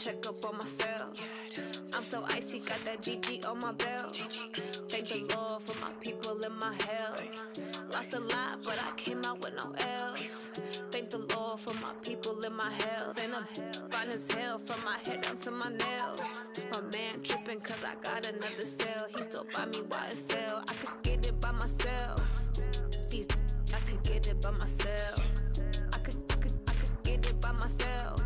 check up on myself. I'm so icy, got that GG on my belt. Thank the Lord for my people in my hell. Lost a lot, but I came out with no L's. Thank the Lord for my people in my health. And I'm fine as hell from my head down to my nails. My man tripping cause I got another sale. He still buy me YSL. I could get it by myself. These I could get it by myself. I could get it by myself.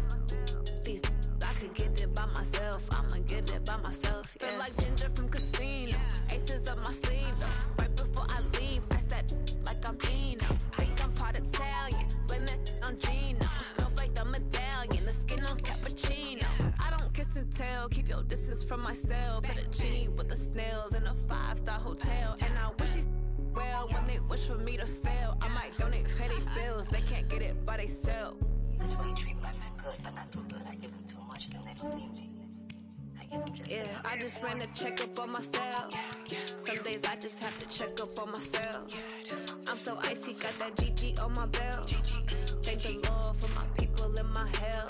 These I could get it by myself. I'ma get it by myself. Yeah. Feel like Ginger from Casino. Aces up my sleeve though. Right before I leave, I that like I'm Dino. Think I'm part Italian. Blame it on Gino. Smells like the medallion. The skin on cappuccino. I don't kiss and tell. Keep your distance from myself. Fettuccine with the snails in a 5-star hotel. And I wish he's well when they wish for me to fail. I might donate petty bills. They can't get it by themselves. That's why you treat my men good, but not too good. I give them too much, then they don't need me. I give them just yeah, I just ran to check up on myself. Some days I just have to check up on myself. I'm so icy, got that GG on my belt. Thank the Lord for my people in my hell.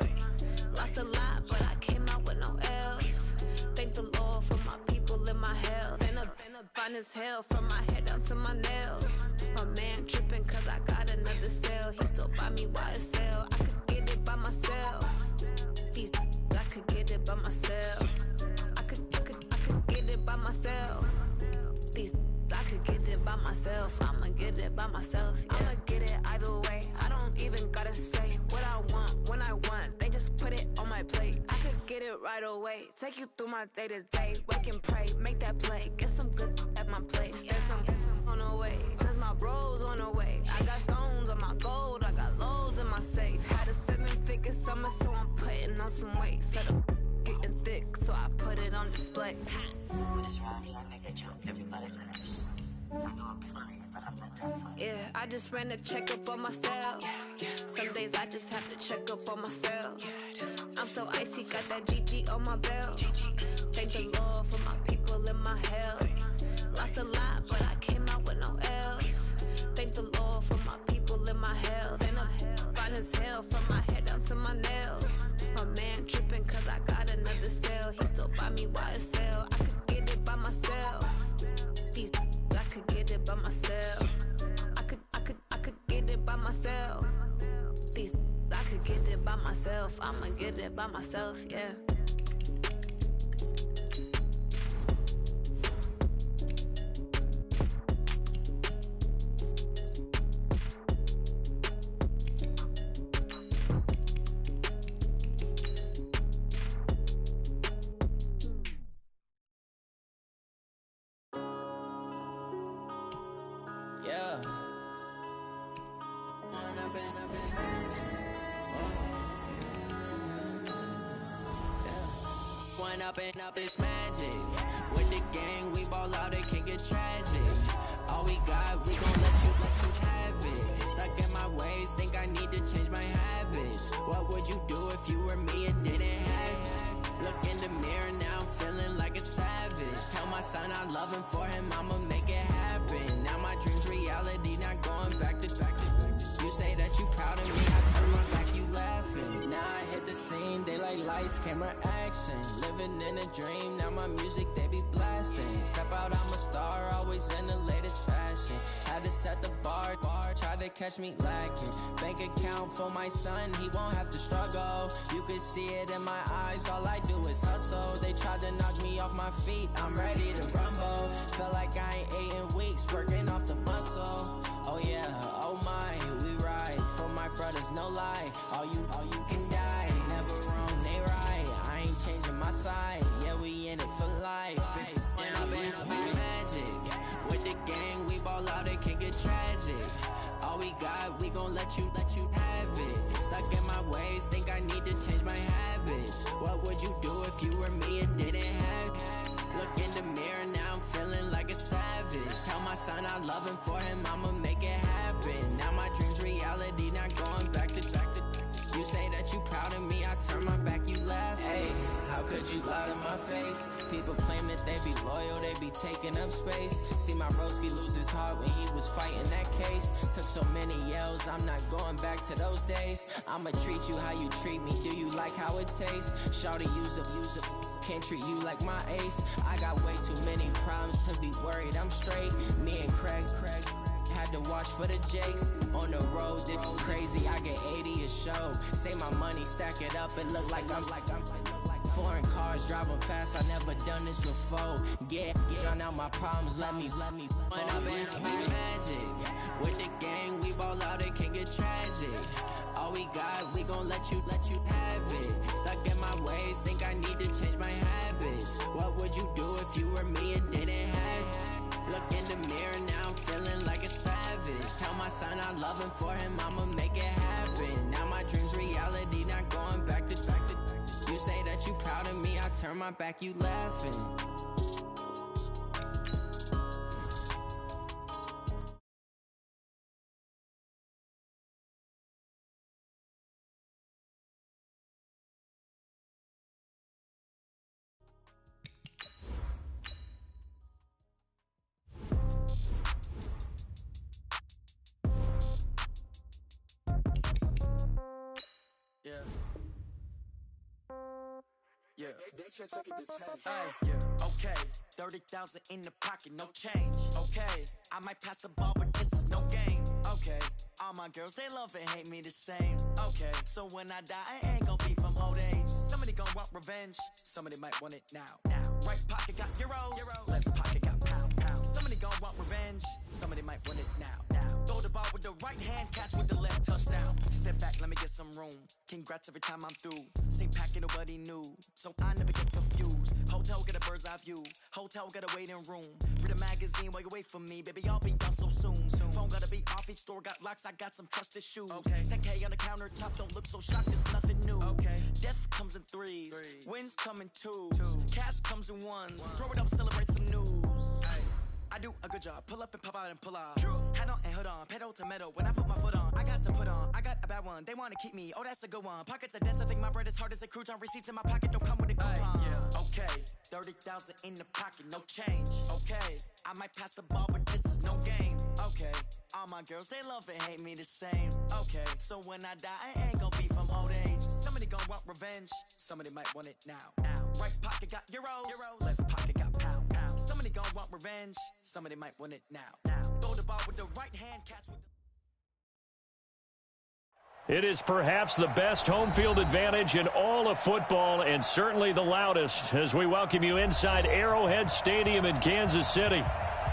Lost a lot, but I came out with no L's. Thank the Lord for my people in my hell. Then I'm fine as hell from my head down to my nails. My man tripping cause I got another sale. He still buy me YSL. I could get it by myself. These I could get it by myself. I could get it by myself. These I could get it by myself. I'ma get it by myself. Yeah. I'ma get it either way. I don't even gotta say what I want when I want. They just put it on my plate. I could get it right away. Take you through my day to day. Wake and pray, make that play. Get some good at my place. There's some on the way. Cause my bros on the way. I got stones on my gold. I got loads in my safe. Had a 7-figure summer, so I'm putting on some weight. Set up getting thick, so I put it on display. When it's wrong, I make a joke. Everybody laughs. I know I'm funny, but I'm not that funny. Yeah, I just ran to check up on myself. Some days I just have to check up on myself. I'm so icy, got that GG on my belt. Thank the Lord for my people in my hell. Lost a lot, but I came out with no L's. Thank the Lord for my people in my hell. Then I'm fine as hell from my head down to my nails. My man tripping cause I got another sale. He still buy me YSL. I could get it by myself. These I could get it by myself. I could get it by myself. These I could get it by myself. I'ma get it by myself, yeah. Yeah. One up and up is magic. With the gang, we ball out, it can get tragic. All we got, we gon' let you have it. Stuck in my ways, think I need to change my habits. What would you do if you were me and didn't have it? Look in the mirror, now I'm feeling like a savage. Tell my son I love him, for him I'ma make it happen. Now my dream's reality, not going back to. You say that you proud of me, I turn my back, you laughing. Now I hit the scene, they like lights, camera, action. Living in a dream, now my music, they be blasting. Step out, I'm a star, always in the latest fashion. Had to set the bar, try to catch me lacking. Bank account for my son, he won't have to struggle. You could see it in my eyes, all I do is hustle. They tried to knock me off my feet, I'm ready to rumble. Felt like I ain't ate in weeks, working off the muscle. Oh yeah, oh my, we ride for my brothers, no lie. All you can die, never wrong, they right. I ain't changing my side, yeah, we in it for life. And I've been magic. With the gang, we ball out, it can get tragic. All we got, we gon' let you have it. Stuck in my ways, think I need to change my habits. What would you do if you were me and didn't have it? Look in the mirror, now I'm feeling like a savage. Tell my son I love him, for him I'ma make it happen. Now my dream's reality, not going back to. You say that you proud of me, I turn my back, you laugh. Hey, how could could you lie to my face? People claim that they be loyal, they be taking up space. See my broski lose his heart when he was fighting that case. Took so many yells, I'm not going back to those days. I'ma treat you how you treat me, do you like how it tastes? Shawty use up, can't treat you like my ace. I got way too many problems to be worried, I'm straight. Me and Craig had to watch for the Jakes. On the road, it's crazy, I get 80 a show. Say my money, stack it up, it look like I'm foreign cars, driving fast, I never done this before. Get out my problems, let me When I've been magic, with the gang, we ball out, it can get tragic. All we got, we gon' let you have it. Stuck in my ways, think I need to change my habits. What would you do if you were me and didn't have it? Look in the mirror, now I'm feeling like a savage. Tell my son I love him, for him I'ma make it happen. Now my dream's reality, not going back to. You say that you proud of me, I turn my back, you laughing. Yeah. Yeah. Okay. 30,000 in the pocket, no change. Okay. I might pass the ball, but this is no game. Okay. All my girls, they love and hate me the same. Okay. So when I die, I ain't gonna be from old age. Somebody gonna want revenge. Somebody might want it now. Right pocket got euros. Left pocket got pounds. Somebody gonna want revenge. Somebody might want it now. Throw the ball with the right hand, catch with the left, touchdown. Step back, let me get some room. Congrats every time I'm through. Same packet, nobody knew, so I never get confused. Hotel, get a bird's eye view. Hotel, get a waiting room. Read a magazine while you wait for me. Baby, I'll be done so soon. Phone gotta be off, each store got locks, I got some trusted shoes. Okay. 10K on the countertop, don't look so shocked, it's nothing new. Okay. Death comes in threes. Wins come in twos. Cash comes in ones. Throw it up, celebrate some news. I do a good job, pull up and pop out and pull off. Hat on and hood on, pedal to metal. When I put my foot on, I got to put on. I got a bad one, they wanna keep me, oh that's a good one. Pockets are dense, I think my bread is hard as a crouton. Receipts in my pocket don't come with a coupon. Yeah. Okay, 30,000 in the pocket, no change. Okay, I might pass the ball, but this is no game. Okay, all my girls, they love and hate me the same. Okay, so when I die, I ain't gonna be from old age. Somebody gonna want revenge, somebody might want it now. Right pocket got euros, left pocket got pounds. Somebody gonna want revenge, somebody might want it now. Throw the ball with the right hand, catch with the... It is perhaps the best home field advantage in all of football, and certainly the loudest, as we welcome you inside Arrowhead Stadium in Kansas City.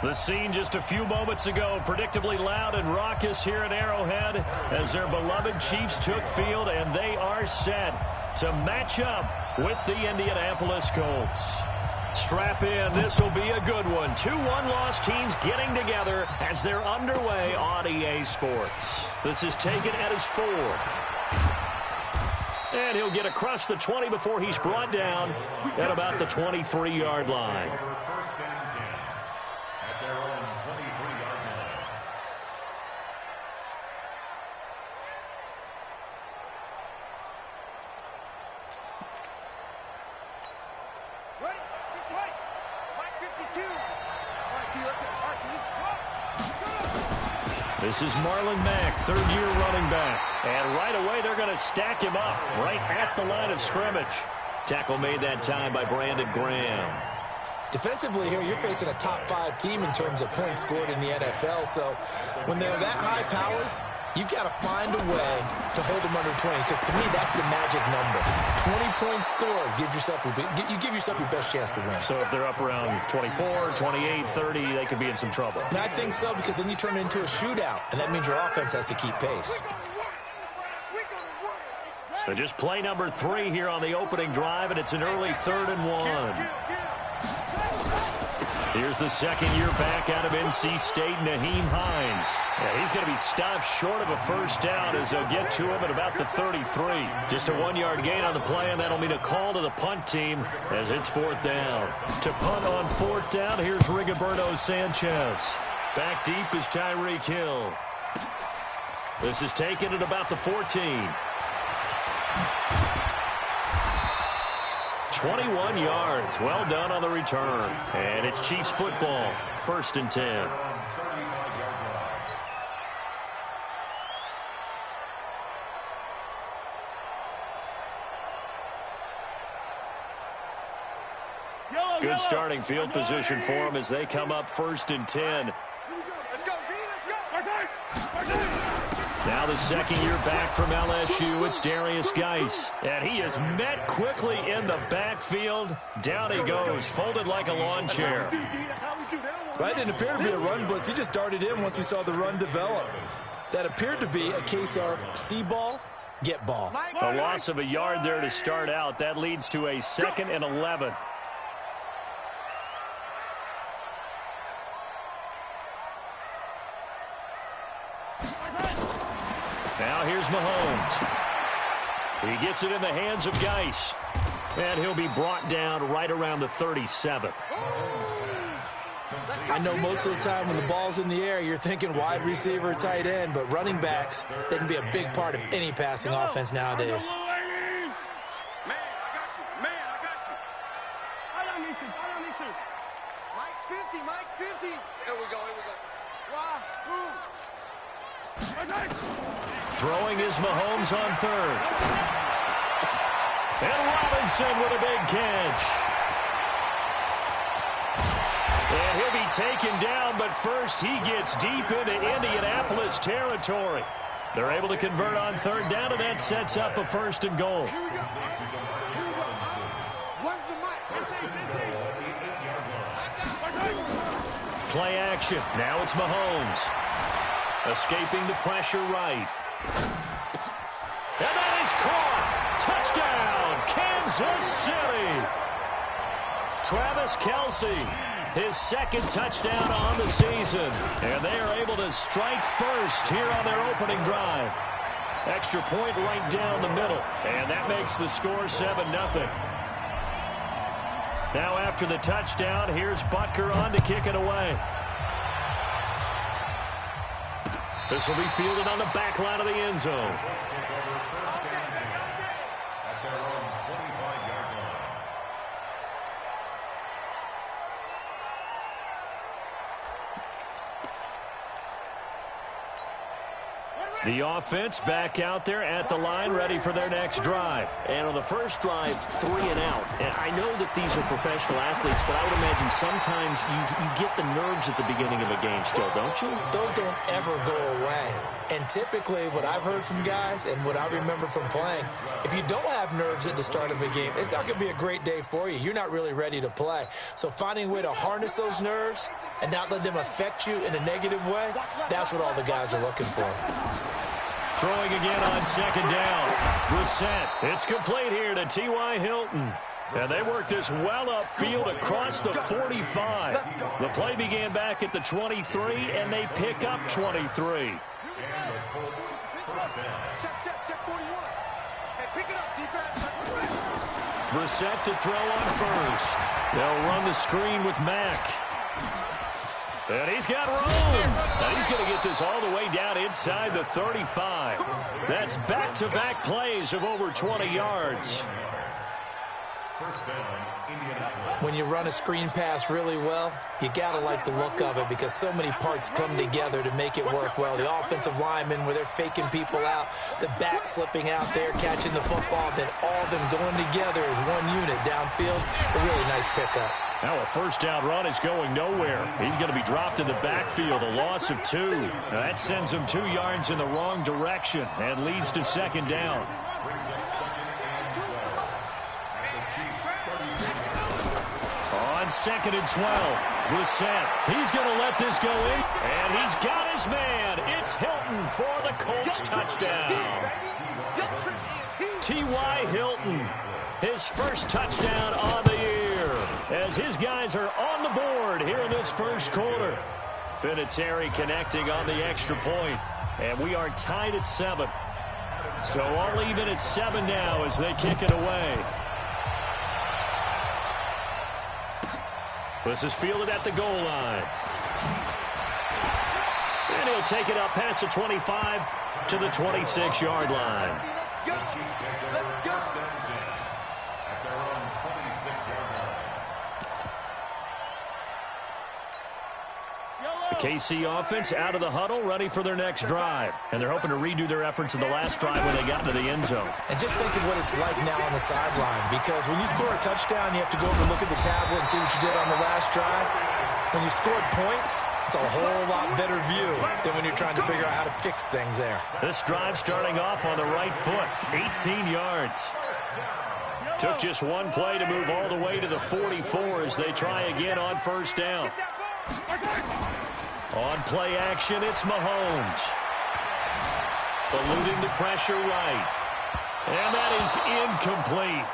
The scene just a few moments ago, predictably loud and raucous here at Arrowhead as their beloved Chiefs took field, and they are set to match up with the Indianapolis Colts. Strap in, this will be a good one. 2 one-loss teams getting together as they're underway on EA Sports. This is taken at his 4. And he'll get across the 20 before he's brought down at about the 23-yard line. First down 10 at their own 23-yard line. Ready? Right. Right 52. All right, T, let's go. All right, T, go. This is Marlon Mack, third-year running back. And right away, they're going to stack him up right at the line of scrimmage. Tackle made that time by Brandon Graham. Defensively here, you're facing a top-5 team in terms of points scored in the NFL. So when they're that high-powered, you've got to find a way to hold them under 20, because to me, that's the magic number. 20-point score, you give yourself your best chance to win. So if they're up around 24, 28, 30, they could be in some trouble. And I think so, because then you turn it into a shootout, and that means your offense has to keep pace. So just play number 3 here on the opening drive, and it's an early 3rd and 1. Here's the second-year back out of NC State, Naheem Hines. Yeah, he's going to be stopped short of a first down as they'll get to him at about the 33. Just a 1-yard gain on the play, and that'll mean a call to the punt team as it's 4th down. To punt on 4th down, here's Rigoberto Sanchez. Back deep is Tyreek Hill. This is taken at about the 14. 21 yards. Well done on the return. And it's Chiefs football. 1st and 10. Good starting field position for them as they come up 1st and 10. Let's go, D, let's go. Now the second year back from LSU, it's Darius Geis. And he is met quickly in the backfield. Down he goes, folded like a lawn chair. That didn't appear to be a run blitz. He just darted in once he saw the run develop. That appeared to be a case of see ball, get ball. A loss of a yard there to start out. That leads to a 2nd and 11. Now here's Mahomes. He gets it in the hands of Geis. And he'll be brought down right around the 37. I know most of the time when the ball's in the air, you're thinking wide receiver, tight end, but running backs, they can be a big part of any passing offense nowadays. Man, I got you. Man, I got you. I don't need to. Mike's 50. Here we go. Why? Throwing is Mahomes on 3rd. And Robinson with a big catch. And he'll be taken down, but first he gets deep into Indianapolis territory. They're able to convert on 3rd down, and that sets up a 1st and goal. Here we go. When's the mic? Play action. Now it's Mahomes. Escaping the pressure right. And that is caught. Touchdown, Kansas City. Travis Kelce, his 2nd touchdown on the season. And they are able to strike first here on their opening drive. Extra point right down the middle. And that makes the score 7-0. Now after the touchdown, here's Butker on to kick it away. This will be fielded on the back line of the end zone. The offense back out there at the line, ready for their next drive. And on the first drive, 3 and out. And I know that these are professional athletes, but I would imagine sometimes you get the nerves at the beginning of a game still, don't you? Those don't ever go away. And typically, what I've heard from guys and what I remember from playing, if you don't have nerves at the start of a game, it's not going to be a great day for you. You're not really ready to play. So finding a way to harness those nerves and not let them affect you in a negative way, that's what all the guys are looking for. Throwing again on 2nd down. Brissett. It's complete here to T.Y. Hilton. And they work this well upfield across the 45. The play began back at the 23, and they pick up 23. Check 41. Hey, pick it up, defense. Brissett to throw on 1st. They'll run the screen with Mack. And he's got room. And he's going to get this all the way down inside the 35. That's back-to-back plays of over 20 yards. When you run a screen pass really well, you got to like the look of it because so many parts come together to make it work well. The offensive linemen, where they're faking people out, the back slipping out there, catching the football, then all of them going together as one unit downfield. A really nice pickup. Now a 1st down run is going nowhere. He's going to be dropped in the backfield, a loss of 2. Now that sends him 2 yards in the wrong direction and leads to 2nd down. On 2nd and 12, Brissett. He's going to let this go in, and he's got his man. It's Hilton for the Colts touchdown. T.Y. Hilton, his 1st touchdown on the year, as his guys are on the board here in this 1st quarter. Vinatieri connecting on the extra point, and we are tied at 7. So all even at 7 now as they kick it away. This is fielded at the goal line. And he'll take it up past the 25 to the 26-yard line. The KC offense out of the huddle, ready for their next drive. And they're hoping to redo their efforts in the last drive when they got into the end zone. And just think of what it's like now on the sideline, because when you score a touchdown, you have to go over and look at the tablet and see what you did on the last drive. When you scored points, it's a whole lot better view than when you're trying to figure out how to fix things there. This drive starting off on the right foot, 18 yards. Took just one play to move all the way to the 44 as they try again on first down. On play action, it's Mahomes. Eluding the pressure right. And that is incomplete.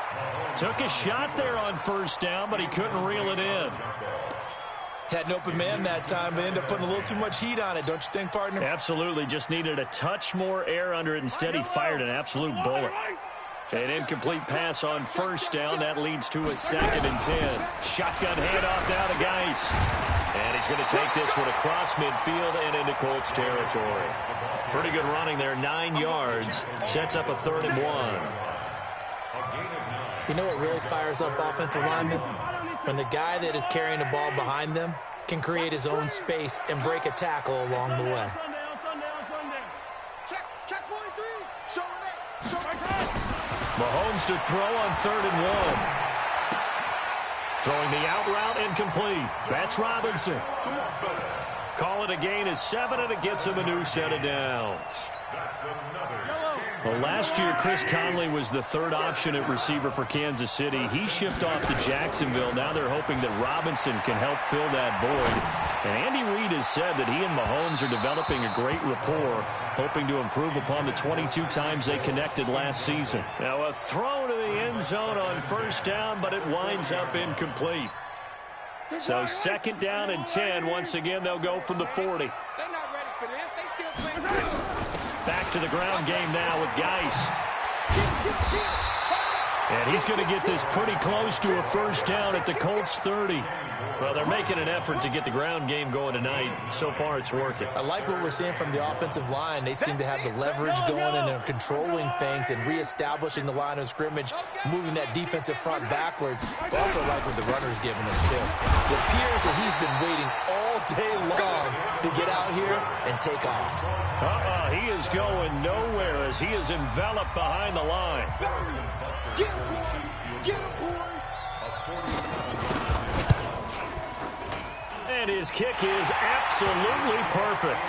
Took a shot there on first down, but he couldn't reel it in. Had an open man that time, but ended up putting a little too much heat on it, don't you think, partner? Absolutely. Just needed a touch more air under it. Instead, he fired an absolute bullet. An incomplete pass on first down. That leads to a 2nd and 10. Shotgun handoff now to Geis. And he's going to take this one across midfield and into Colts territory. Pretty good running there, 9 yards. Sets up a 3rd and 1. You know what really fires up offensive linemen? When the guy that is carrying the ball behind them can create his own space and break a tackle along the way. Check 43. Show it. Mahomes to throw on 3rd and 1. Throwing the out route incomplete. That's Robinson. Call it a gain of 7, and it gets him a new set of downs. Well, last year, Chris Conley was the 3rd option at receiver for Kansas City. He shipped off to Jacksonville. Now they're hoping that Robinson can help fill that void. And Andy Reid has said that he and Mahomes are developing a great rapport, hoping to improve upon the 22 times they connected last season. Now a throw to the end zone on first down, but it winds up incomplete. So 2nd down and 10. Once again, they'll go from the 40. They're not ready for this. They still playing. Back to the ground game now with Geis. And he's going to get this pretty close to a first down at the Colts 30. Well, they're making an effort to get the ground game going tonight. So far, it's working. I like what we're seeing from the offensive line. They seem to have the leverage going and are controlling things and reestablishing the line of scrimmage, moving that defensive front backwards. I also like what the runner's giving us, too. It appears that he's been waiting all day long to get out here and take off. He is going nowhere as he is enveloped behind the line. And his kick is absolutely perfect.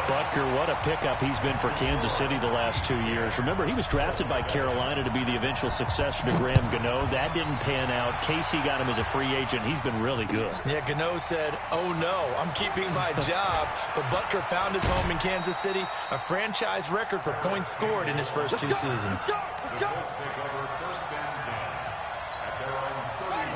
Butker, what a pickup he's been for Kansas City the last 2 years. Remember, he was drafted by Carolina to be the eventual successor to Graham Gano. That didn't pan out. KC got him as a free agent. He's been really good. Yeah, Gano said, oh no, I'm keeping my job. But Butker found his home in Kansas City, a franchise record for points scored in his first 2 seasons.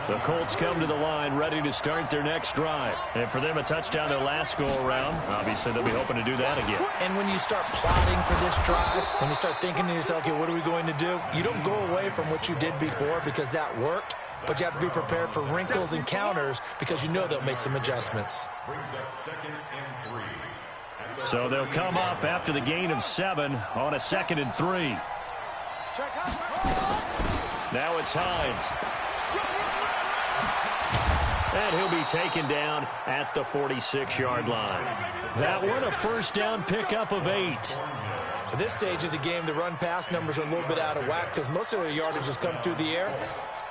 The Colts come to the line ready to start their next drive. And for them, a touchdown their last go-around. Obviously, they'll be hoping to do that again. And when you start plotting for this drive, when you start thinking to yourself, okay, what are we going to do? You don't go away from what you did before because that worked, but you have to be prepared for wrinkles and counters because you know they'll make some adjustments. So they'll come up after the gain of 7 on a 2nd and 3. Now it's Hines. And he'll be taken down at the 46-yard line. That one, a first down pickup of 8. At this stage of the game, the run-pass numbers are a little bit out of whack because most of their yardage has come through the air.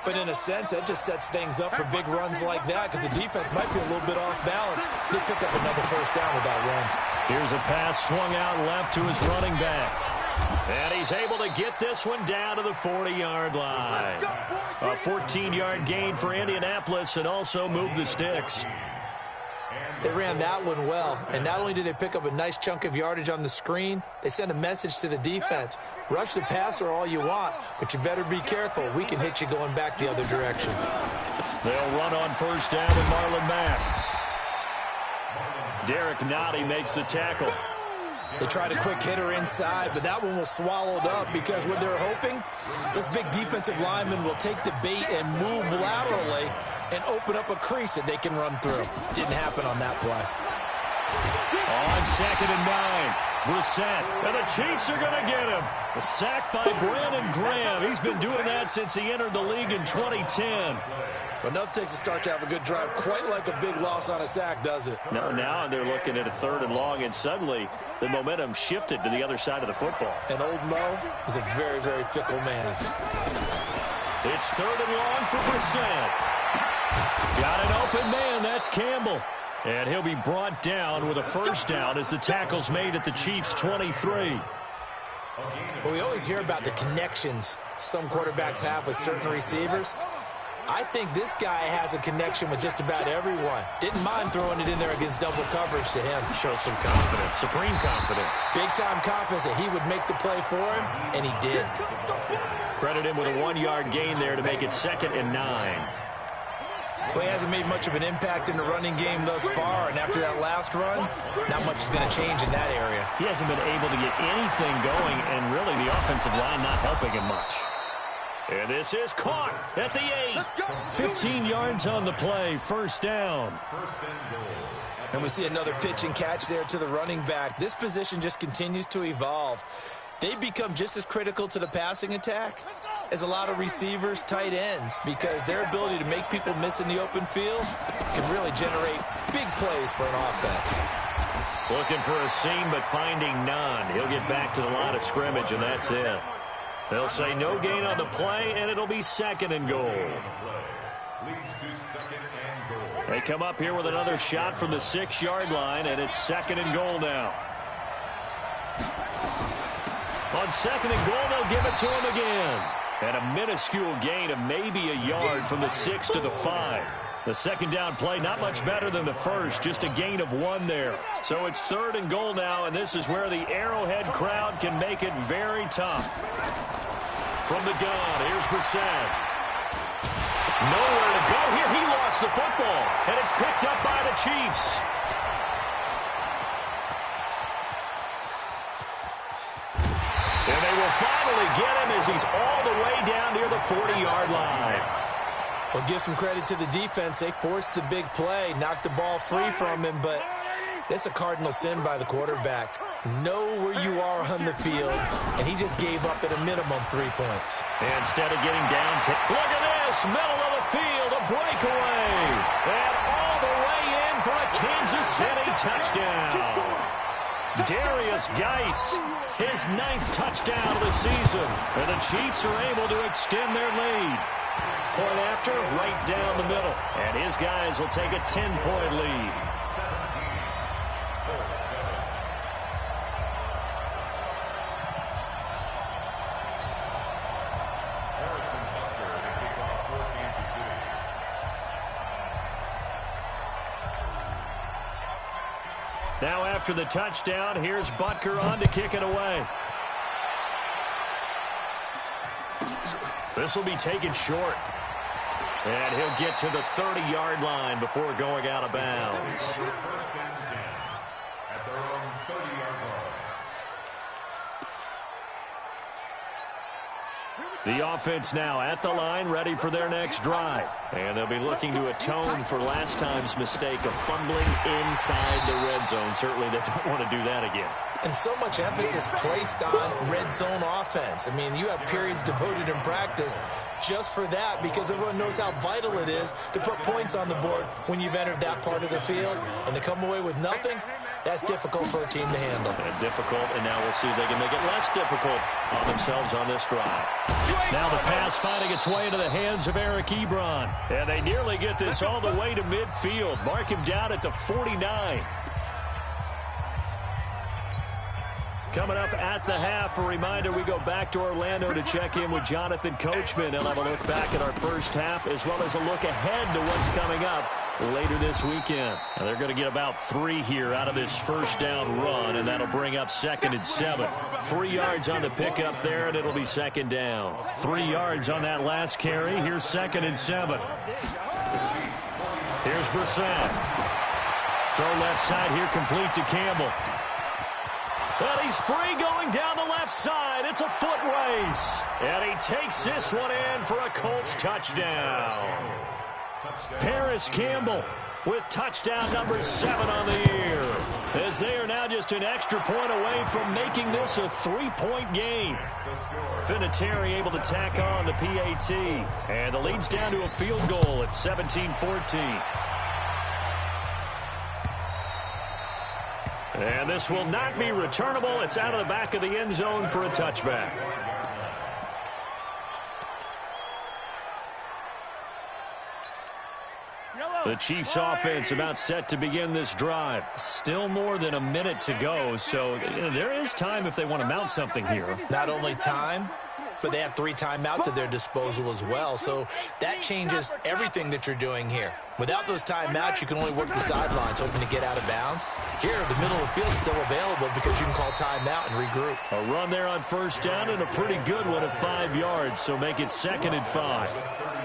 But in a sense, that just sets things up for big runs like that because the defense might be a little bit off balance. They pick up another first down with that run. Here's a pass swung out left to his running back. And he's able to get this one down to the 40-yard line. A 14-yard gain for Indianapolis and also move the sticks. They ran that one well, and not only did they pick up a nice chunk of yardage on the screen, they sent a message to the defense. Rush the passer all you want, but you better be careful. We can hit you going back the other direction. They'll run on first down with Marlon Mack. Derek Nottie makes the tackle. They tried a quick hitter inside, but that one was swallowed up because what they're hoping, this big defensive lineman will take the bait and move laterally and open up a crease that they can run through. Didn't happen on that play. On 2nd and 9, Brissett, and the Chiefs are going to get him. A sack by Brandon Graham. He's been doing that since he entered the league in 2010. But enough takes a start to have a good drive. Quite like a big loss on a sack, does it? No, now they're looking at a 3rd and long, and suddenly the momentum shifted to the other side of the football. And old Mo is a very, very fickle man. It's 3rd and long for Brissett. Got an open man. That's Campbell. And he'll be brought down with a first down as the tackle's made at the Chiefs' 23. Well, we always hear about the connections some quarterbacks have with certain receivers. I think this guy has a connection with just about everyone. Didn't mind throwing it in there against double coverage to him. Show some confidence, supreme confidence. Big-time confidence that he would make the play for him, and he did. Credit him with a 1-yard gain there to make it 2nd and 9. Well, he hasn't made much of an impact in the running game thus far, and after that last run, not much is going to change in that area. He hasn't been able to get anything going, and really the offensive line not helping him much. And this is caught at the 8. 15 yards on the play, first down. And we see another pitch and catch there to the running back. This position just continues to evolve. They've become just as critical to the passing attack as a lot of receivers, tight ends, because their ability to make people miss in the open field can really generate big plays for an offense. Looking for a seam, but finding none. He'll get back to the line of scrimmage, and that's it. They'll say no gain on the play, and it'll be 2nd and goal. They come up here with another shot from the 6-yard line, and it's 2nd and goal now. On 2nd and goal, they'll give it to him again. And a minuscule gain of maybe a yard from the 6 to the 5. The second down play, not much better than the first, just a gain of 1 there. So it's 3rd and goal now, and this is where the Arrowhead crowd can make it very tough. From the gun, here's Brissett. Nowhere to go here. He lost the football, and it's picked up by the Chiefs. And they will finally get him as he's all the way down near the 40-yard line. Well, give some credit to the defense. They forced the big play, knocked the ball free from him, but that's a cardinal sin by the quarterback. Know where you are on the field, and he just gave up at a minimum 3 points. And instead of getting down to, look at this, middle of the field, a breakaway. And all the way in for a Kansas City touchdown. Darius Geis, his 9th touchdown of the season. And the Chiefs are able to extend their lead. Point after, right down the middle. And his guys will take a 10-point lead. Now after the touchdown, here's Butker on to kick it away. This will be taken short. And he'll get to the 30-yard line before going out of bounds. First and 10 at their own 30-yard line. The offense now at the line, ready for their next drive. And they'll be looking to atone for last time's mistake of fumbling inside the red zone. Certainly they don't want to do that again. And so much emphasis placed on red zone offense. I mean, you have periods devoted in practice just for that because everyone knows how vital it is to put points on the board when you've entered that part of the field. And to come away with nothing, that's difficult for a team to handle. And difficult, and now we'll see if they can make it less difficult on themselves on this drive. Now the pass finding its way into the hands of Eric Ebron. And they nearly get this all the way to midfield. Mark him down at the 49. Coming up at the half, a reminder, we go back to Orlando to check in with Jonathan Coachman. He'll have a look back at our first half as well as a look ahead to what's coming up later this weekend. Now they're going to get about 3 here out of this first down run, and that'll bring up 2nd and 7. 3 yards on the pickup there, and it'll be 2nd down. 3 yards on that last carry. Here's 2nd and 7. Here's Brissett. Throw left side here, complete to Campbell. Well, he's free going down the left side. It's a foot race. And he takes this one in for a Colts touchdown. Paris Campbell with touchdown number 7 on the year. as they are now just an extra point away from making this a 3-point game. Vinatieri able to tack on the PAT, and the lead's down to a field goal at 17-14. And this will not be returnable. It's out of the back of the end zone for a touchback. The Chiefs offense about set to begin this drive. Still more than a minute to go, so there is time if they want to mount something here. Not only time, but they have 3 timeouts at their disposal as well, so that changes everything that you're doing here. Without those timeouts, you can only work the sidelines, hoping to get out of bounds. Here, the middle of the field is still available because you can call timeout and regroup. A run there on first down and a pretty good one at 5 yards, so make it 2nd and 5.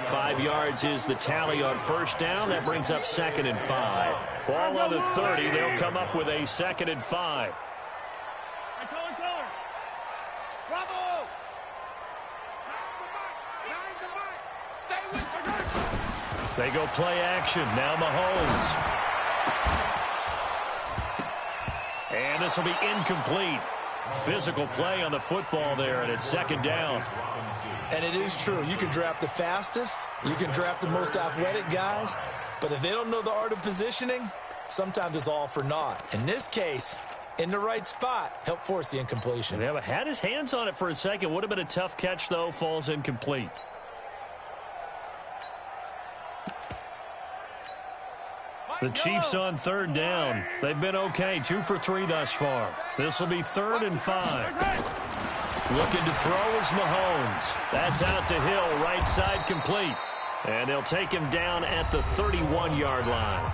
5 yards is the tally on first down. That brings up 2nd and 5. Ball on the 30. They'll come up with a 2nd and 5. Bravo! They go play action. Now Mahomes. And this will be incomplete. Physical play on the football there, and it's 2nd down. And it is true. You can draft the fastest. You can draft the most athletic guys. But if they don't know the art of positioning, sometimes it's all for naught. In this case, in the right spot, help force the incompletion. Yeah, but had his hands on it for a second. Would have been a tough catch, though. Falls incomplete. The Chiefs on 3rd down. They've been okay. 2 for 3 thus far. This will be 3rd and 5. Looking to throw is Mahomes. That's out to Hill, right side complete. And they'll take him down at the 31-yard line.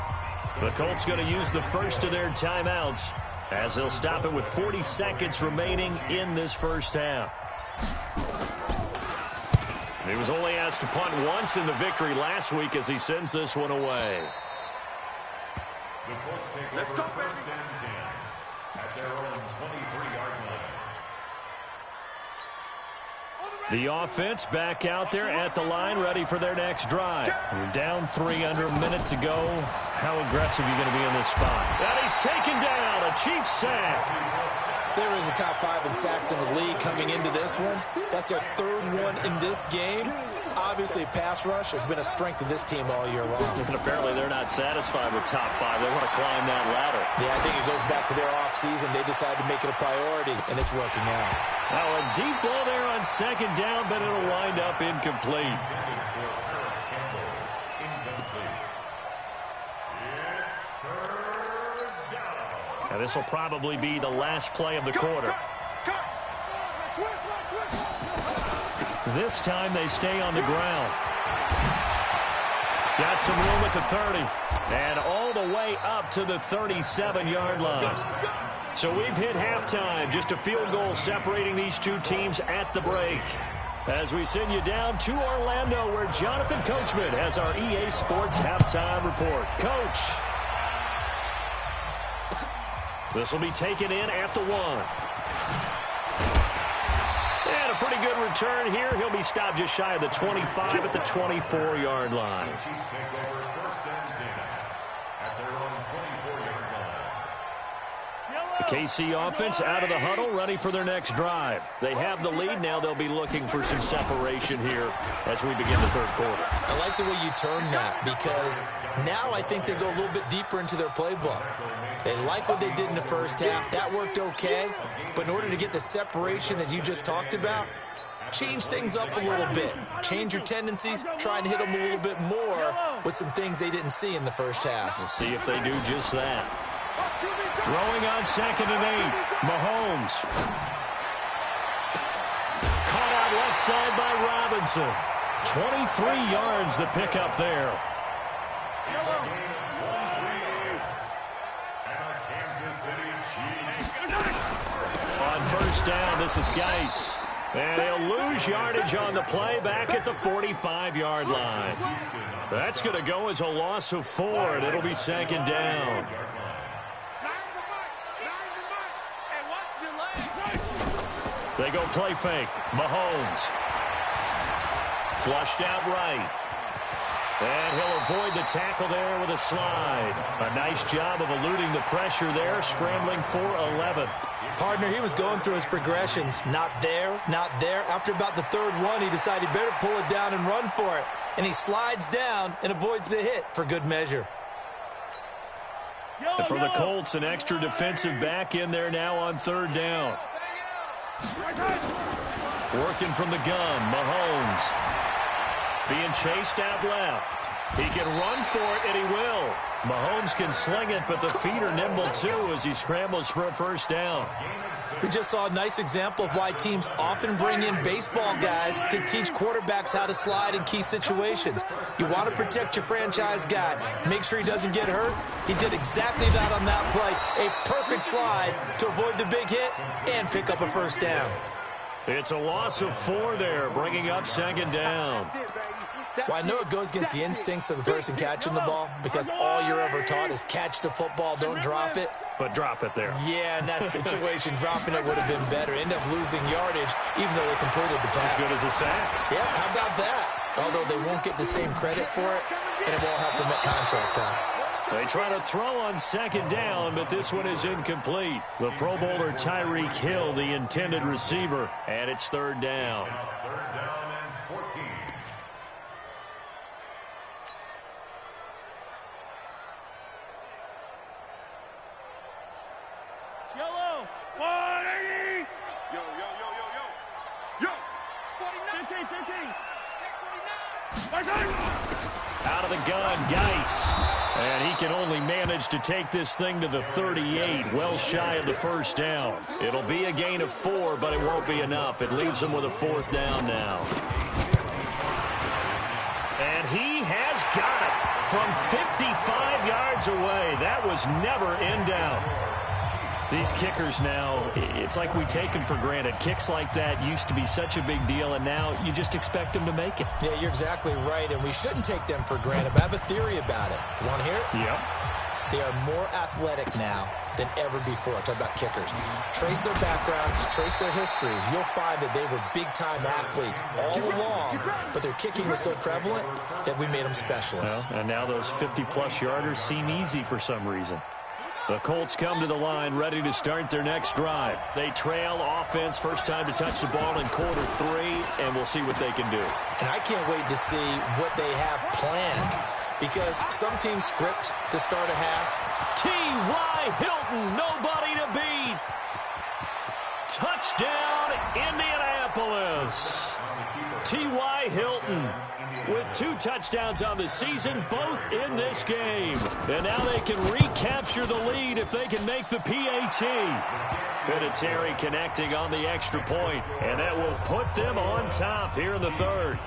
The Colts going to use the first of their timeouts as they'll stop it with 40 seconds remaining in this first half. He was only asked to punt once in the victory last week as he sends this one away. The Colts take over 1st and 10 at their own 23-yard line. The offense back out there at the line, ready for their next drive. We're down 3 under a minute to go. How aggressive are you going to be in this spot? And he's taken down. A Chiefs sack. They're in the top 5 in sacks in the league coming into this one. That's their 3rd one in this game. Obviously, pass rush has been a strength of this team all year long. And apparently they're not satisfied with top 5. They want to climb that ladder. Yeah, I think it goes back to their offseason. They decided to make it a priority, and it's working out. Now a deep ball there on 2nd down, but it'll wind up incomplete. And this will probably be the last play of the quarter. This time they stay on the ground. Got some room at the 30. And all the way up to the 37-yard line. So we've hit halftime. Just a field goal separating these two teams at the break. As we send you down to Orlando, where Jonathan Coachman has our EA Sports halftime report. Coach. This will be taken in at the 1. And a pretty good return here. He'll be stopped just shy of the 25 at the 24-yard line. The Chiefs take over 1st and 10 at their own 24-yard line. The KC offense out of the huddle, ready for their next drive. They have the lead. Now they'll be looking for some separation here as we begin the 3rd quarter. I like the way you term that, because now I think they go a little bit deeper into their playbook. They like what they did in the first half. That worked okay. But in order to get the separation that you just talked about, change things up a little bit. Change your tendencies. Try and hit them a little bit more with some things they didn't see in the first half. We'll see if they do just that. Throwing on 2nd and 8. Mahomes. Caught out left side by Robinson. 23 yards the pickup there. On first down, this is Geis. And he'll lose yardage on the play back at the 45-yard line. That's going to go as a loss of 4, and it'll be 2nd down. They go play fake. Mahomes. Flushed out right. And he'll avoid the tackle there with a slide. A nice job of eluding the pressure there, scrambling for 11. Partner, he was going through his progressions. Not there, not there. After about the third one, he decided he better pull it down and run for it. And he slides down and avoids the hit for good measure. And for the Colts, an extra defensive back in there now on third down. Working from the gun, Mahomes. Being chased out left. He can run for it, and he will. Mahomes can sling it, but the feet are nimble, too, as he scrambles for a first down. We just saw a nice example of why teams often bring in baseball guys to teach quarterbacks how to slide in key situations. You want to protect your franchise guy. Make sure he doesn't get hurt. He did exactly that on that play. A perfect slide to avoid the big hit and pick up a first down. It's a loss of 4 there, bringing up second down. Well, I know it goes against the instincts of the person catching the ball because all you're ever taught is catch the football, don't drop it. But drop it there. Yeah, in that situation, dropping it would have been better. End up losing yardage, even though they completed the pass. As good as a sack. Yeah, how about that? Although they won't get the same credit for it, and it won't help them at contract time. They try to throw on second down, but this one is incomplete. The Pro Bowler Tyreek Hill, the intended receiver, and it's third down. Third down and 14. Yellow, 180. Yo, yo, yo, yo, yo. Yo. 49. 15, 15. 49. Out of the gun, Geis. And he can only manage to take this thing to the 38, well shy of the first down. It'll be a gain of 4, but it won't be enough. It leaves him with a fourth down now. And he has got it from 55 yards away. That was never in doubt. These kickers now, it's like we take them for granted. Kicks like that used to be such a big deal, and now you just expect them to make it. Yeah, you're exactly right, and we shouldn't take them for granted. But I have a theory about it. You want to hear it? Yep. They are more athletic now than ever before. Talk about kickers. Trace their backgrounds, trace their histories. You'll find that they were big-time athletes all along, but their kicking was so prevalent that we made them specialists. Well, and now those 50-plus yarders seem easy for some reason. The Colts come to the line ready to start their next drive. They trail offense, first time to touch the ball in quarter 3, and we'll see what they can do. And I can't wait to see what they have planned because some teams script to start a half. T.Y. Hilton, nobody to beat. Touchdown, Indianapolis. T.Y. Hilton with 2 touchdowns on the season, both in this game. And now they can recapture the lead if they can make the PAT. Vinatieri connecting on the extra point, and that will put them on top here in the third.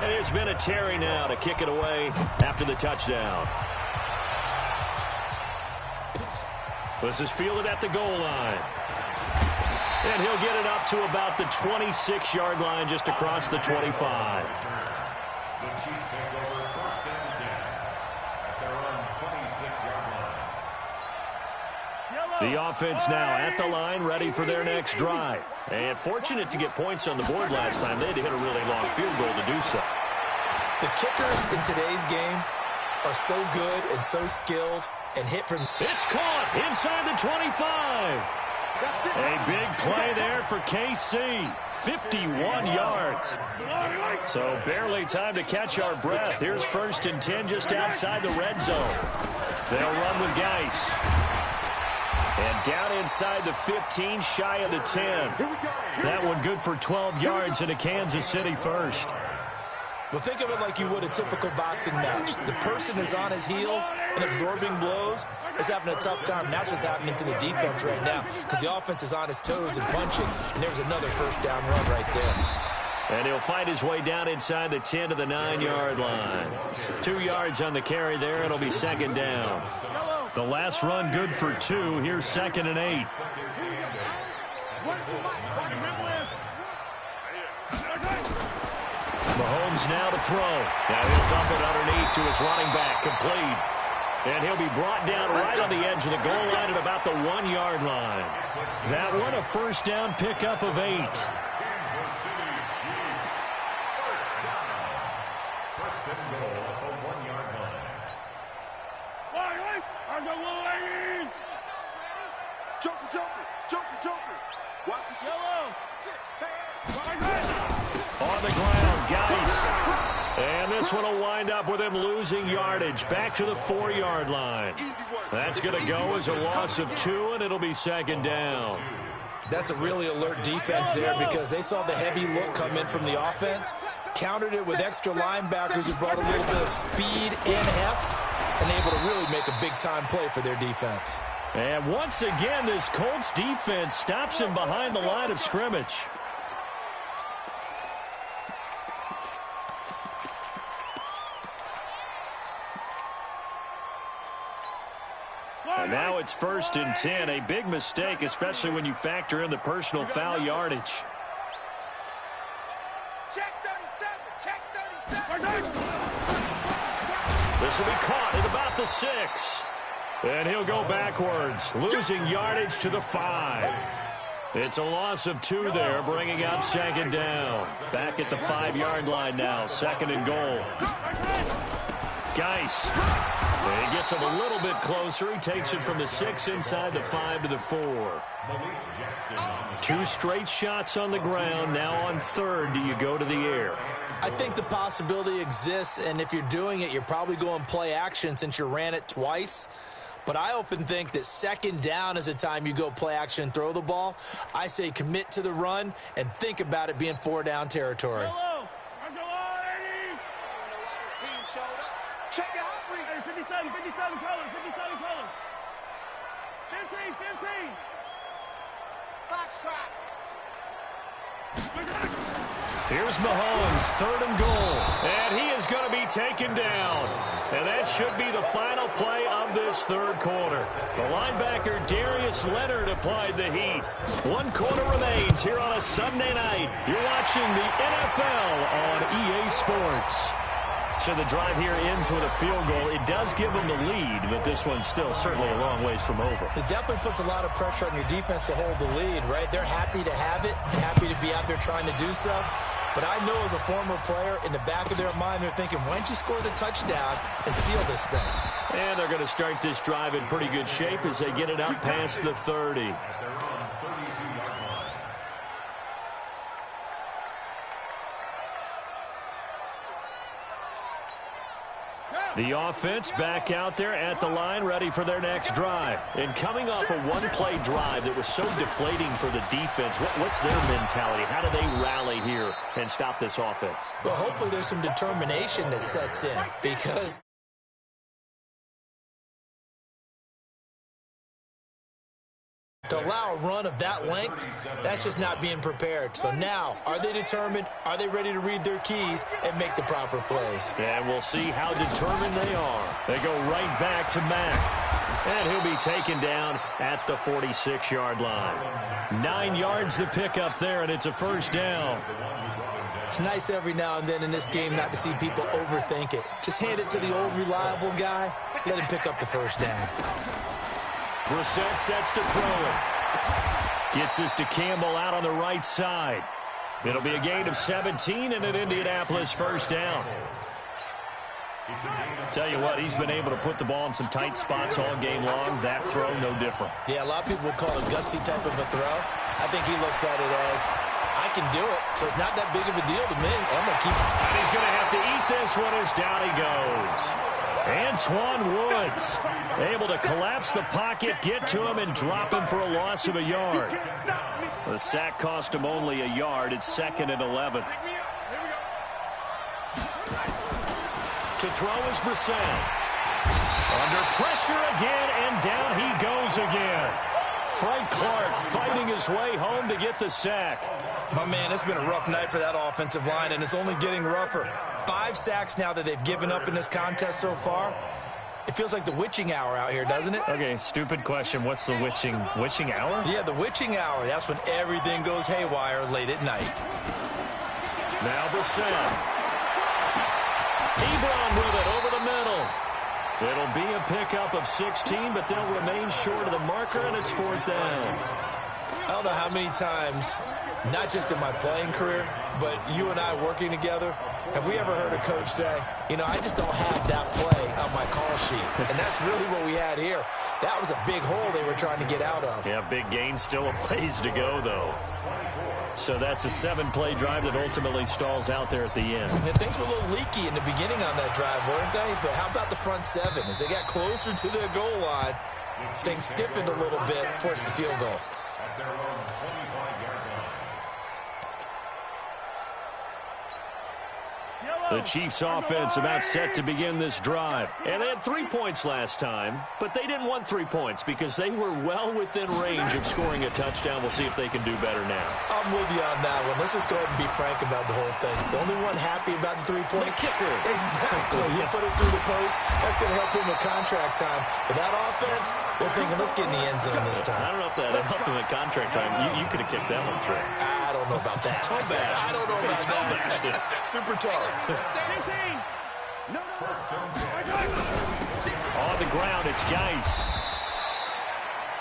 And it's Vinatieri now to kick it away after the touchdown. This is fielded at the goal line. And he'll get it up to about the 26-yard line, just across the 25. The Chiefs take over first and 10 at their own 26-yard line. The offense now at the line, ready for their next drive. And fortunate to get points on the board last time. They had to hit a really long field goal to do so. The kickers in today's game are so good and so skilled and hit from... It's caught inside the 25. A big play there for KC. 51 yards. So barely time to catch our breath. Here's first and 10 just outside the red zone. They'll run with Geis. And down inside the 15, shy of the 10. That one good for 12 yards in a Kansas City first. Well, think of it like you would a typical boxing match. The person is on his heels and absorbing blows is having a tough time. And that's what's happening to the defense right now because the offense is on his toes and punching. And there's another first down run right there. And he'll find his way down inside the 10 to the 9-yard line. 2 yards on the carry there. It'll be second down. The last run good for 2. Here's second and 8. Mahomes now to throw. Now he'll dump it underneath to his running back. Complete. And he'll be brought down right on the edge of the goal line at about the 1-yard line. That one a first down pickup of 8. On the ground, Geis. And this one will wind up with him losing yardage. Back to the 4-yard line. That's going to go as a loss of 2, and it'll be second down. That's a really alert defense there because they saw the heavy look come in from the offense, countered it with extra linebackers who brought a little bit of speed and heft, and able to really make a big-time play for their defense. And once again, this Colts defense stops him behind the line of scrimmage. And now it's 1st and 10. A big mistake, especially when you factor in the personal foul yardage. Check 37. Check 37. This will be caught at about the 6. And he'll go backwards, losing yardage to the 5. It's a loss of 2 there, bringing up second down. Back at the 5-yard line now, 2nd and goal. Geis. He gets him a little bit closer. He takes it from the 6 inside the 5 to the 4. 2 straight shots on the ground. Now on 3rd, do you go to the air? I think the possibility exists, and if you're doing it, you're probably going play action since you ran it twice. But I often think that 2nd down is a time you go play action and throw the ball. I say commit to the run and think about it being 4-down territory. Check it out, please. 57 colors, 57 colors. 15. Foxtrot. Here's Mahomes, 3rd and goal. And he is going to be taken down. And that should be the final play of this 3rd quarter. The linebacker Darius Leonard applied the heat. 1 quarter remains here on a Sunday night. You're watching the NFL on EA Sports. So the drive here ends with a field goal. It does give them the lead, but this one's still certainly a long ways from over. It definitely puts a lot of pressure on your defense to hold the lead, right? They're happy to have it, happy to be out there trying to do so. But I know as a former player, in the back of their mind, they're thinking, why don't you score the touchdown and seal this thing? And they're going to start this drive in pretty good shape as they get it up past the 30. The offense back out there at the line, ready for their next drive. And coming off a one-play drive that was so deflating for the defense, what's their mentality? How do they rally here and stop this offense? Well, hopefully there's some determination that sets in because to allow a run of that length, that's just not being prepared. So now, are they determined? Are they ready to read their keys and make the proper plays? And we'll see how determined they are. They go right back to Mack. And he'll be taken down at the 46-yard line. 9 yards to pick up there, and it's a 1st down. It's nice every now and then in this game not to see people overthink it. Just hand it to the old reliable guy. Let him pick up the 1st down. Brissett sets to throw it. Gets this to Campbell out on the right side. It'll be a gain of 17 and an Indianapolis 1st down. Tell you what, he's been able to put the ball in some tight spots all game long. That throw, no different. Yeah, a lot of people would call it a gutsy type of a throw. I think he looks at it as, I can do it, so it's not that big of a deal to me. I'm going to keep it. And he's going to have to eat this one as down he goes. Antoine Woods able to collapse the pocket, get to him, and drop him for a loss of a yard. The sack cost him only a yard. It's 2nd and 11. To throw is Brissett. Under pressure again, and down he goes again. Frank Clark fighting his way home to get the sack. My man, it's been a rough night for that offensive line, and it's only getting rougher. 5 sacks now that they've given up in this contest so far. It feels like the witching hour out here, doesn't it? Okay, stupid question. What's the witching hour? Yeah, the witching hour. That's when everything goes haywire late at night. Now Brissett. Ebron with it over the middle. It'll be a pickup of 16, but they'll remain short of the marker, and it's 4th down. I don't know how many times, not just in my playing career, but you and I working together, have we ever heard a coach say, you know, I just don't have that play on my call sheet. And that's really what we had here. That was a big hole they were trying to get out of. Yeah, big gain, still a ways to go, though. So that's a 7-play drive that ultimately stalls out there at the end. And things were a little leaky in the beginning on that drive, weren't they? But how about the front 7? As they got closer to their goal line, things stiffened a little bit, forced the field goal. At their own 25-yard line. The Chiefs offense about set to begin this drive. And they had 3 points last time, but they didn't want 3 points because they were well within range of scoring a touchdown. We'll see if they can do better now. I'm with you on that one. Let's just go ahead and be frank about the whole thing. The only one happy about the 3-point kicker. Exactly. You put it through the post. That's going to help him with contract time. But that offense, they're thinking, let's get in the end zone this time. I don't know if that helped him at contract time. You could have kicked that one through. I don't know about that. I don't know about that. Super tall. On the ground, it's Geis.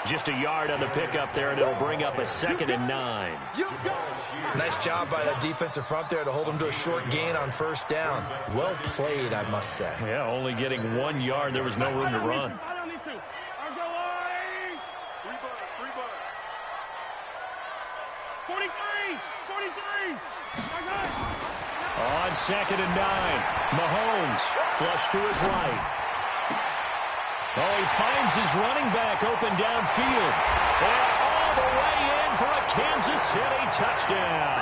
Just a yard on the pickup there, and it'll bring up a 2nd and 9. Nice job by that defensive front there to hold him to a short gain on first down. Well played, I must say. Yeah, only getting 1 yard. There was no room to run. 43. On 2nd and 9, Mahomes flush to his right. Oh, he finds his running back open downfield. And all the way in for a Kansas City touchdown.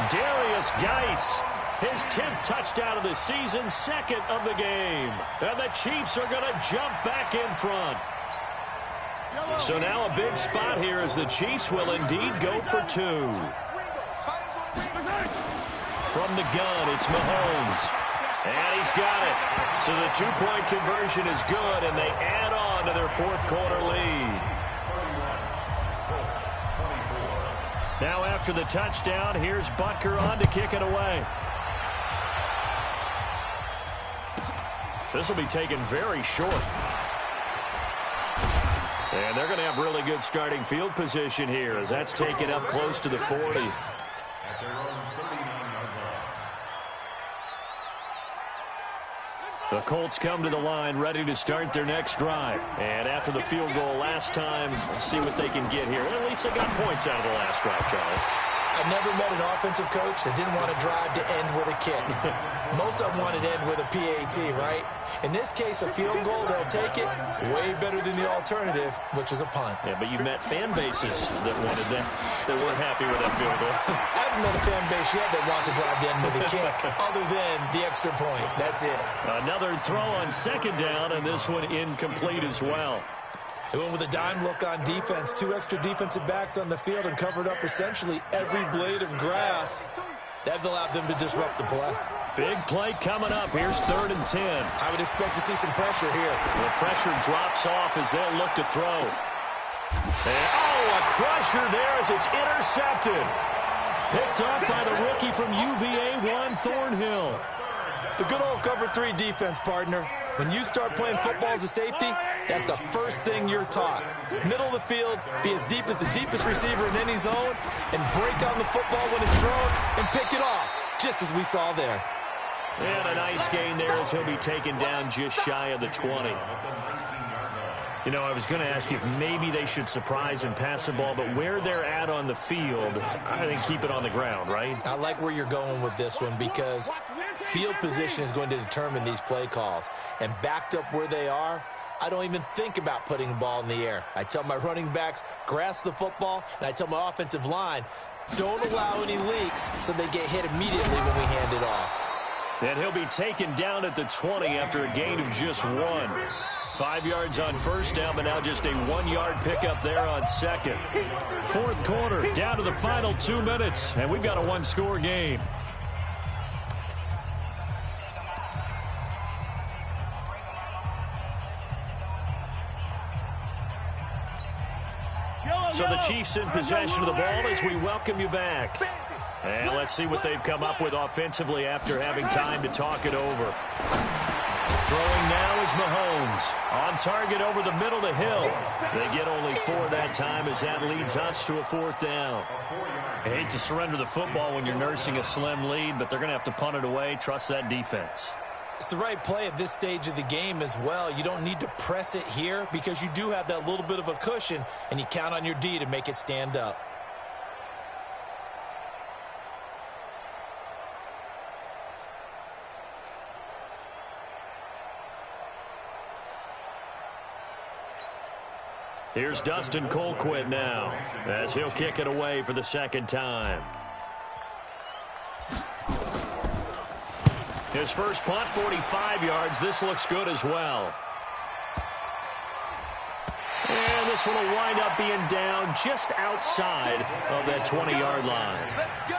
Darius Geis, his 10th touchdown of the season, 2nd of the game. And the Chiefs are going to jump back in front. So now a big spot here as the Chiefs will indeed go for 2. From the gun, it's Mahomes. And he's got it. So the 2-point conversion is good, and they add on to their 4th quarter lead. Now after the touchdown, here's Butker on to kick it away. This will be taken very short. And they're going to have really good starting field position here as that's taken up close to the 40. The Colts come to the line ready to start their next drive. And after the field goal last time, we'll see what they can get here. At least they got points out of the last drive, Charles. I've never met an offensive coach that didn't want to drive to end with a kick. Most of them wanted to end with a PAT, right? In this case, a field goal, they'll take it. Way better than the alternative, which is a punt. Yeah, but you've met fan bases that wanted that, that weren't happy with that field goal. I haven't met a fan base yet that wants to drive to end with a kick, other than the extra point. That's it. Another throw on 2nd down, and this one incomplete as well. They went with a dime look on defense. 2 extra defensive backs on the field and covered up essentially every blade of grass. That allowed them to disrupt the play. Big play coming up. Here's 3rd and 10. I would expect to see some pressure here. The pressure drops off as they'll look to throw. And, a crusher there as it's intercepted. Picked up by the rookie from UVA, Juan Thornhill. The good old cover 3 defense, partner. When you start playing football as a safety, that's the first thing you're taught. Middle of the field, be as deep as the deepest receiver in any zone, and break on the football when it's thrown and pick it off, just as we saw there. And a nice gain there as he'll be taken down just shy of the 20. You know, I was going to ask you if maybe they should surprise and pass the ball, but where they're at on the field, I think keep it on the ground, right? I like where you're going with this one because field position is going to determine these play calls. And backed up where they are, I don't even think about putting the ball in the air. I tell my running backs, grasp the football, and I tell my offensive line, don't allow any leaks so they get hit immediately when we hand it off. And he'll be taken down at the 20 after a gain of just 1. 5 yards on first down, but now just a 1-yard pickup there on 2nd. 4th quarter, down to the final 2 minutes, and we've got a 1-score game. So the Chiefs in possession of the ball as we welcome you back. And let's see what they've come up with offensively after having time to talk it over. Throwing now is Mahomes. On target over the middle to Hill. They get only 4 that time as that leads us to a 4th down. I hate to surrender the football when you're nursing a slim lead, but they're going to have to punt it away. Trust that defense. It's the right play at this stage of the game as well. You don't need to press it here because you do have that little bit of a cushion, and you count on your D to make it stand up. Here's Dustin Colquitt now as he'll kick it away for the second time. His first punt, 45 yards. This looks good as well. And this one will wind up being down just outside of that 20-yard line. Let's go.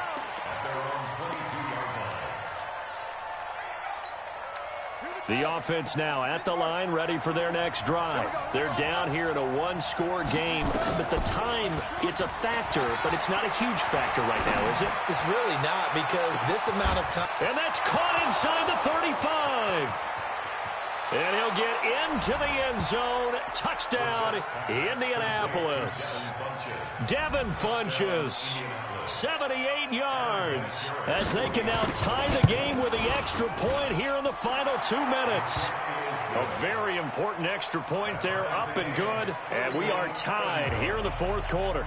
The offense now at the line, ready for their next drive. They're down here in a one-score game, but the time, it's a factor, but it's not a huge factor right now, is it? It's really not, because this amount of time... And that's caught inside the 35. And he'll get into the end zone. Touchdown, Indianapolis. Devin Funchess, 78 yards, as they can now tie the game with the extra point here in the final 2 minutes. A very important extra point there, up and good, and we are tied here in the fourth quarter.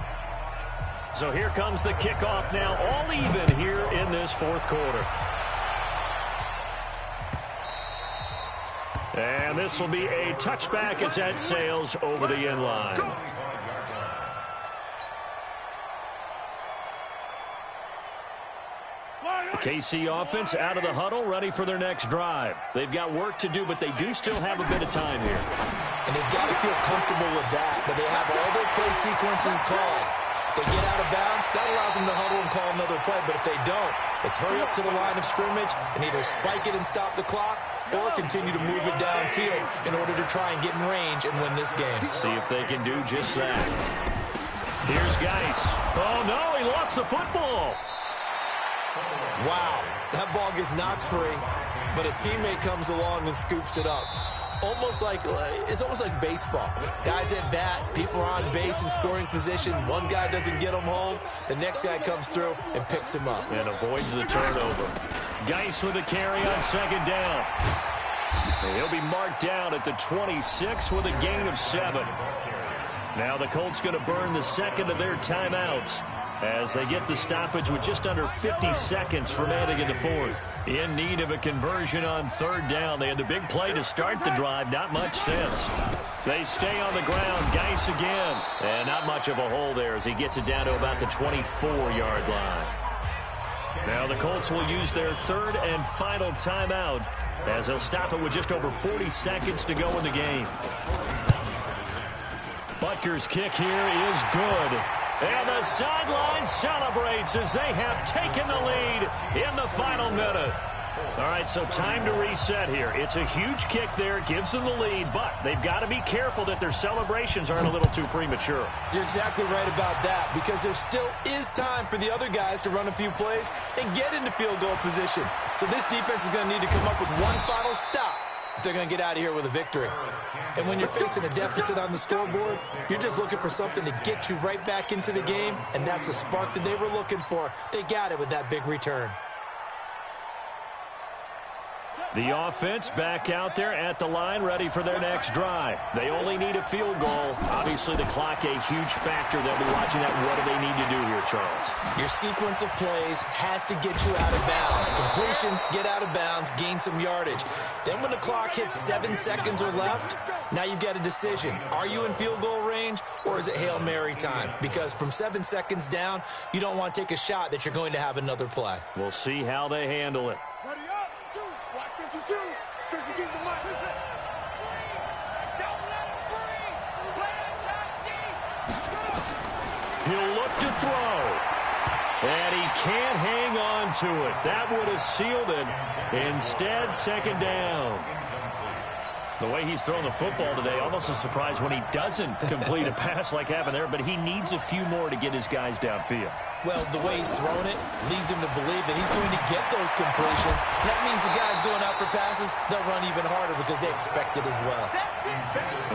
So here comes the kickoff now, all even here in this fourth quarter. And this will be a touchback as that sails over the end line. The KC offense out of the huddle, ready for their next drive. They've got work to do, but they do still have a bit of time here. And they've got to feel comfortable with that, but they have all their play sequences called. If they get out of bounds, that allows them to huddle and call another play, but if they don't, it's hurry up to the line of scrimmage and either spike it and stop the clock or continue to move it downfield in order to try and get in range and win this game. See if they can do just that. Here's Geis. Oh, no, he lost the football. Wow, that ball gets knocked free, but a teammate comes along and scoops it up. It's almost like baseball. Guys at bat, people are on base in scoring position. One guy doesn't get him home. The next guy comes through and picks him up. And avoids the turnover. Geis with a carry on second down. And he'll be marked down at the 26 with a gain of 7. Now the Colts going to burn the second of their timeouts as they get the stoppage with just under 50 seconds remaining in the fourth. In need of a conversion on third down. They had the big play to start the drive. Not much since. They stay on the ground. Geis again. And not much of a hole there as he gets it down to about the 24-yard line. Now the Colts will use their third and final timeout as they'll stop it with just over 40 seconds to go in the game. Butker's kick here is good. And the sideline celebrates as they have taken the lead in the final minute. All right, so time to reset here. It's a huge kick there. Gives them the lead, but they've got to be careful that their celebrations aren't a little too premature. You're exactly right about that, because there still is time for the other guys to run a few plays and get into field goal position. So this defense is going to need to come up with one final stop if they're going to get out of here with a victory. And when you're facing a deficit on the scoreboard, you're just looking for something to get you right back into the game, and that's the spark that they were looking for. They got it with that big return. The offense back out there at the line, ready for their next drive. They only need a field goal. Obviously, the clock a huge factor. They'll be watching that. What do they need to do here, Charles? Your sequence of plays has to get you out of bounds. Completions, get out of bounds, gain some yardage. Then when the clock hits 7 seconds or left, now you've got a decision. Are you in field goal range, or is it Hail Mary time? Because from 7 seconds down, you don't want to take a shot that you're going to have another play. We'll see how they handle it. Ready up, 2, watch 52. 52's the mark. Don't let him breathe. Play it, He'll look to throw. And he can't hang on to it. That would have sealed it. Instead, second down. The way he's throwing the football today, almost a surprise when he doesn't complete a pass like happened there, but he needs a few more to get his guys downfield. Well, the way he's throwing it leads him to believe that he's going to get those completions. That means the guys going out for passes, they'll run even harder because they expect it as well.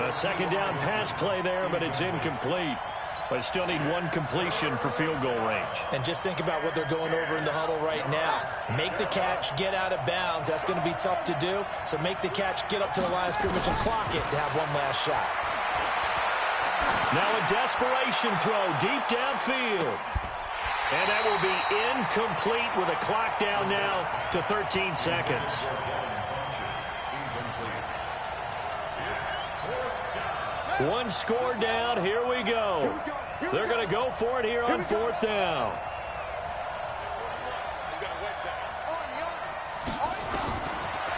A second down pass play there, but it's incomplete. But still need one completion for field goal range. And just think about what they're going over in the huddle right now. Make the catch, get out of bounds. That's going to be tough to do. So make the catch, get up to the line of scrimmage, and clock it to have one last shot. Now a desperation throw deep downfield. And that will be incomplete with a clock down now to 13 seconds. One score down. Here we go. They're going to go for it here on 4th down.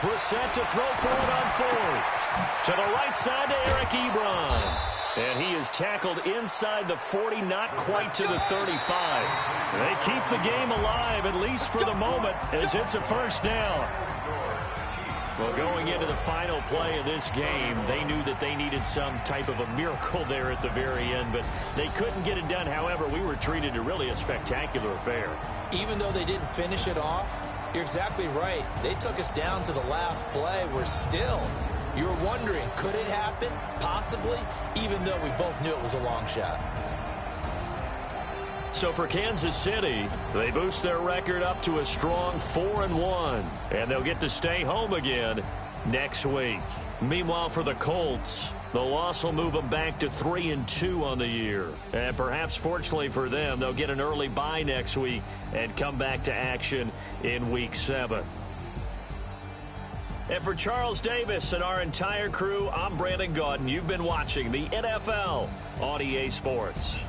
Brissett to throw for it on 4th. To the right side to Eric Ebron. And he is tackled inside the 40, not quite to the 35. They keep the game alive, at least for the moment, as it's a 1st down. Well, going into the final play of this game, they knew that they needed some type of a miracle there at the very end, but they couldn't get it done. However, we were treated to really a spectacular affair. Even though they didn't finish it off, you're exactly right. They took us down to the last play. We're still, you were wondering, could it happen? Possibly, even though we both knew it was a long shot. So for Kansas City, they boost their record up to a strong 4-1, and they'll get to stay home again next week. Meanwhile, for the Colts, the loss will move them back to 3-2 on the year. And perhaps fortunately for them, they'll get an early bye next week and come back to action in Week 7. And for Charles Davis and our entire crew, I'm Brandon Gaudin. You've been watching the NFL on EA Sports.